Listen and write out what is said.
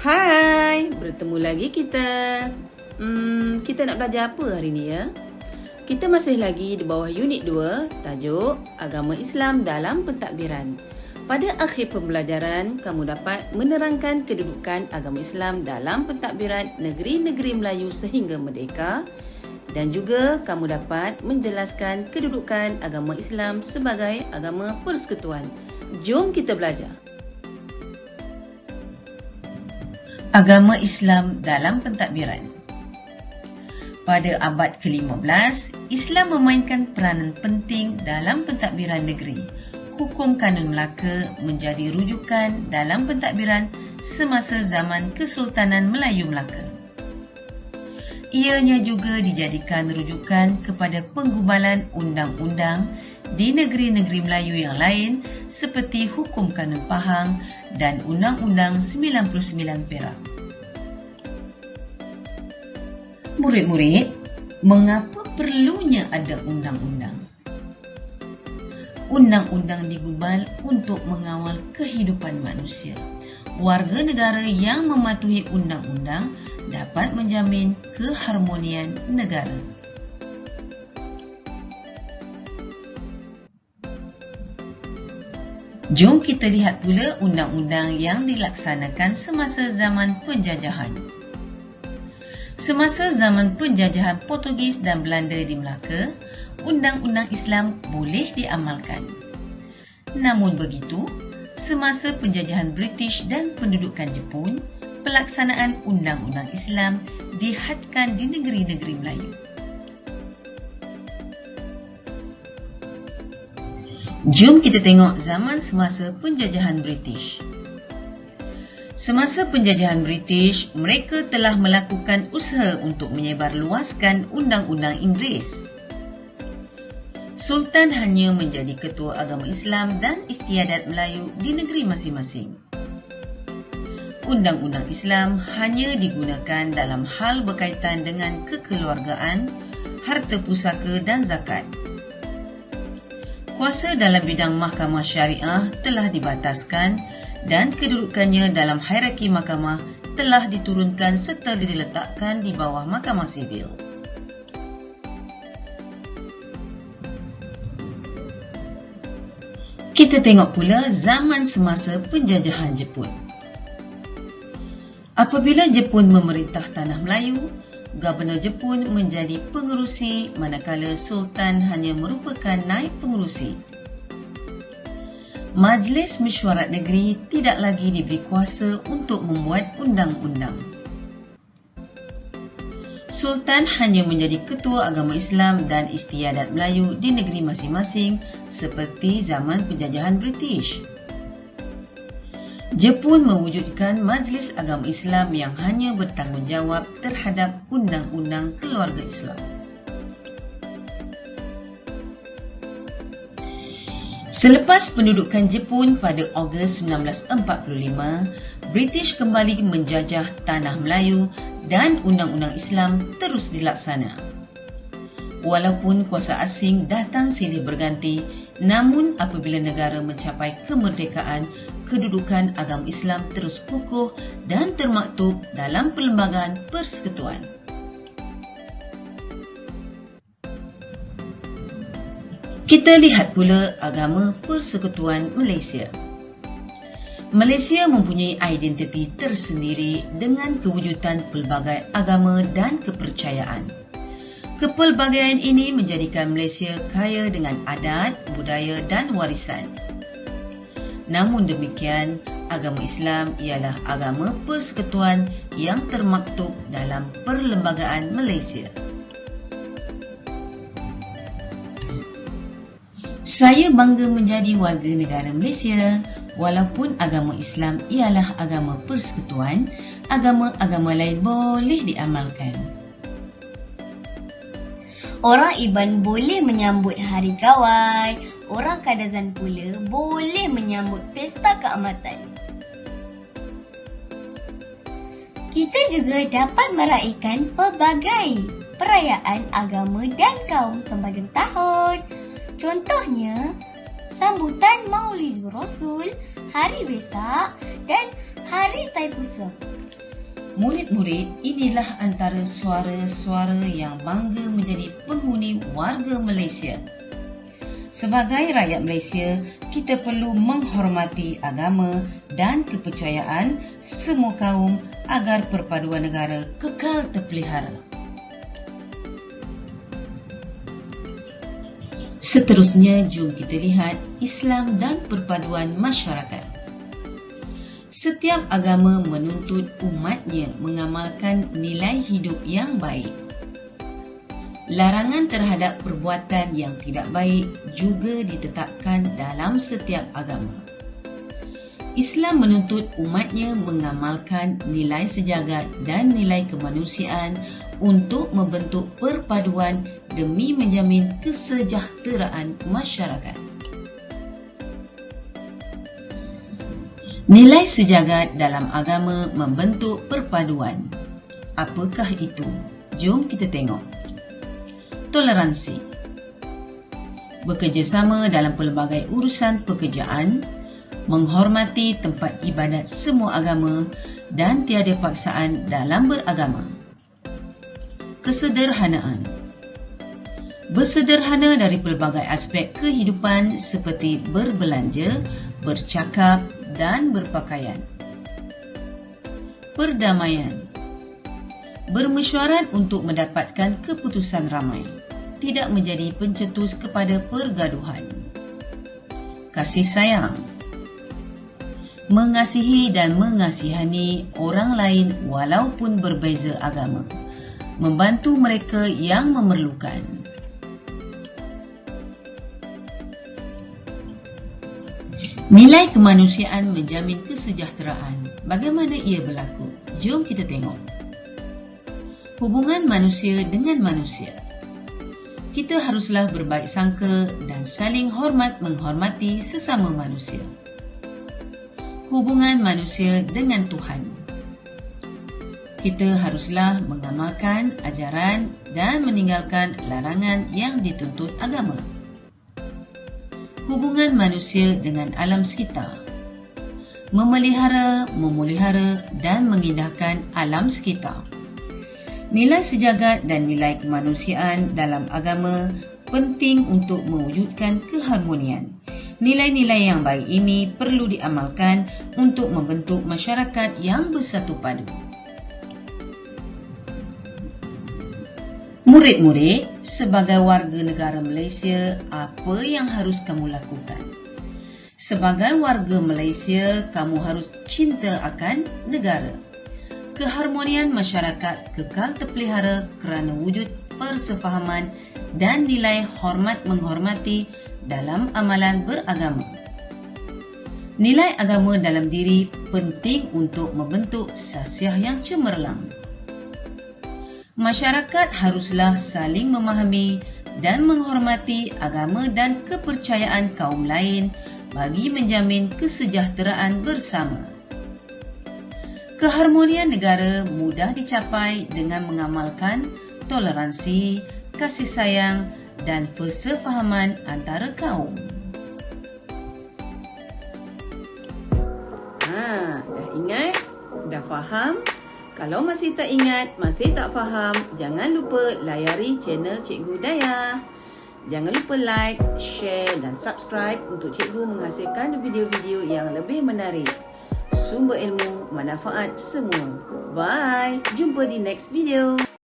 Hai, bertemu lagi kita. Kita nak belajar apa hari ni ya? Kita masih lagi di bawah unit 2, tajuk Agama Islam dalam Pentadbiran. Pada akhir pembelajaran, kamu dapat menerangkan kedudukan agama Islam dalam pentadbiran negeri-negeri Melayu sehingga merdeka dan juga kamu dapat menjelaskan kedudukan agama Islam sebagai agama persekutuan. Jom kita belajar. Agama Islam dalam pentadbiran. Pada abad ke-15, Islam memainkan peranan penting dalam pentadbiran negeri. Hukum Kanun Melaka menjadi rujukan dalam pentadbiran semasa zaman Kesultanan Melayu Melaka. Ianya juga dijadikan rujukan kepada penggubalan undang-undang di negeri-negeri Melayu yang lain seperti Hukum Kanun Pahang dan Undang-Undang 99 Perak. Murid-murid, mengapa perlunya ada undang-undang? Undang-undang digubal untuk mengawal kehidupan manusia. Warga negara yang mematuhi undang-undang dapat menjamin keharmonian negara. Jom kita lihat pula undang-undang yang dilaksanakan semasa zaman penjajahan. Semasa zaman penjajahan Portugis dan Belanda di Melaka, undang-undang Islam boleh diamalkan. Namun begitu, semasa penjajahan British dan pendudukan Jepun, pelaksanaan undang-undang Islam dihadkan di negeri-negeri Melayu. Jom kita tengok zaman semasa penjajahan British. Semasa penjajahan British, mereka telah melakukan usaha untuk menyebarluaskan undang-undang Inggeris. Sultan hanya menjadi ketua agama Islam dan istiadat Melayu di negeri masing-masing. Undang-undang Islam hanya digunakan dalam hal berkaitan dengan kekeluargaan, harta pusaka dan zakat. Kuasa dalam bidang mahkamah syariah telah dibataskan dan kedudukannya dalam hierarki mahkamah telah diturunkan serta diletakkan di bawah mahkamah sivil. Kita tengok pula zaman semasa penjajahan Jepun. Apabila Jepun memerintah tanah Melayu, Gubernur Jepun menjadi pengerusi manakala Sultan hanya merupakan naib pengerusi. Majlis Mesyuarat Negeri tidak lagi diberi kuasa untuk membuat undang-undang. Sultan hanya menjadi ketua agama Islam dan istiadat Melayu di negeri masing-masing seperti zaman penjajahan British. Jepun mewujudkan Majlis Agama Islam yang hanya bertanggungjawab terhadap undang-undang keluarga Islam. Selepas pendudukan Jepun pada Ogos 1945, British kembali menjajah tanah Melayu dan undang-undang Islam terus dilaksana. Walaupun kuasa asing datang silih berganti, namun apabila negara mencapai kemerdekaan, kedudukan agama Islam terus kukuh dan termaktub dalam Perlembagaan Persekutuan. Kita lihat pula agama persekutuan Malaysia. Malaysia mempunyai identiti tersendiri dengan kewujudan pelbagai agama dan kepercayaan. Kepelbagaian ini menjadikan Malaysia kaya dengan adat, budaya dan warisan. Namun demikian, agama Islam ialah agama persekutuan yang termaktub dalam Perlembagaan Malaysia. Saya bangga menjadi warga negara Malaysia. Walaupun agama Islam ialah agama persekutuan, agama-agama lain boleh diamalkan. Orang Iban boleh menyambut Hari Kawai. Orang Kadazan pula boleh menyambut Pesta Keamatan. Kita juga dapat meraihkan pelbagai perayaan agama dan kaum sepanjang tahun. Contohnya, sambutan Maulid Rasul, Hari Wesak dan Hari Taipusam. Murid-murid, inilah antara suara-suara yang bangga menjadi penghuni warga Malaysia. Sebagai rakyat Malaysia, kita perlu menghormati agama dan kepercayaan semua kaum agar perpaduan negara kekal terpelihara. Seterusnya, jom kita lihat Islam dan perpaduan masyarakat. Setiap agama menuntut umatnya mengamalkan nilai hidup yang baik. Larangan terhadap perbuatan yang tidak baik juga ditetapkan dalam setiap agama. Islam menuntut umatnya mengamalkan nilai sejagat dan nilai kemanusiaan untuk membentuk perpaduan demi menjamin kesejahteraan masyarakat. Nilai sejagat dalam agama membentuk perpaduan. Apakah itu? Jom kita tengok. Toleransi. Bekerjasama dalam pelbagai urusan pekerjaan, menghormati tempat ibadat semua agama dan tiada paksaan dalam beragama. Kesederhanaan. Bersederhana dari pelbagai aspek kehidupan seperti berbelanja, bercakap dan berpakaian. Perdamaian. Bermesyuarat untuk mendapatkan keputusan ramai, tidak menjadi pencetus kepada pergaduhan. Kasih sayang. Mengasihi dan mengasihani orang lain walaupun berbeza agama, membantu mereka yang memerlukan. Nilai kemanusiaan menjamin kesejahteraan. Bagaimana ia berlaku? Jom kita tengok. Hubungan manusia dengan manusia. Kita haruslah berbaik sangka dan saling hormat menghormati sesama manusia. Hubungan manusia dengan Tuhan. Kita haruslah mengamalkan ajaran dan meninggalkan larangan yang dituntut agama. Hubungan manusia dengan alam sekitar. Memelihara, memulihara dan mengindahkan alam sekitar. Nilai sejagat dan nilai kemanusiaan dalam agama penting untuk mewujudkan keharmonian. Nilai-nilai yang baik ini perlu diamalkan untuk membentuk masyarakat yang bersatu padu. Murid-murid, sebagai warga negara Malaysia, apa yang harus kamu lakukan? Sebagai warga Malaysia, kamu harus cinta akan negara. Keharmonian masyarakat kekal terpelihara kerana wujud persefahaman dan nilai hormat menghormati dalam amalan beragama. Nilai agama dalam diri penting untuk membentuk sasiah yang cemerlang. Masyarakat haruslah saling memahami dan menghormati agama dan kepercayaan kaum lain bagi menjamin kesejahteraan bersama. Keharmonian negara mudah dicapai dengan mengamalkan toleransi, kasih sayang dan persefahaman antara kaum. Dah ingat? Dah faham? Kalau masih tak ingat, masih tak faham, jangan lupa layari channel Cikgu Dayah. Jangan lupa like, share dan subscribe untuk cikgu menghasilkan video-video yang lebih menarik. Sumber ilmu manfaat semua. Bye. Jumpa di next video.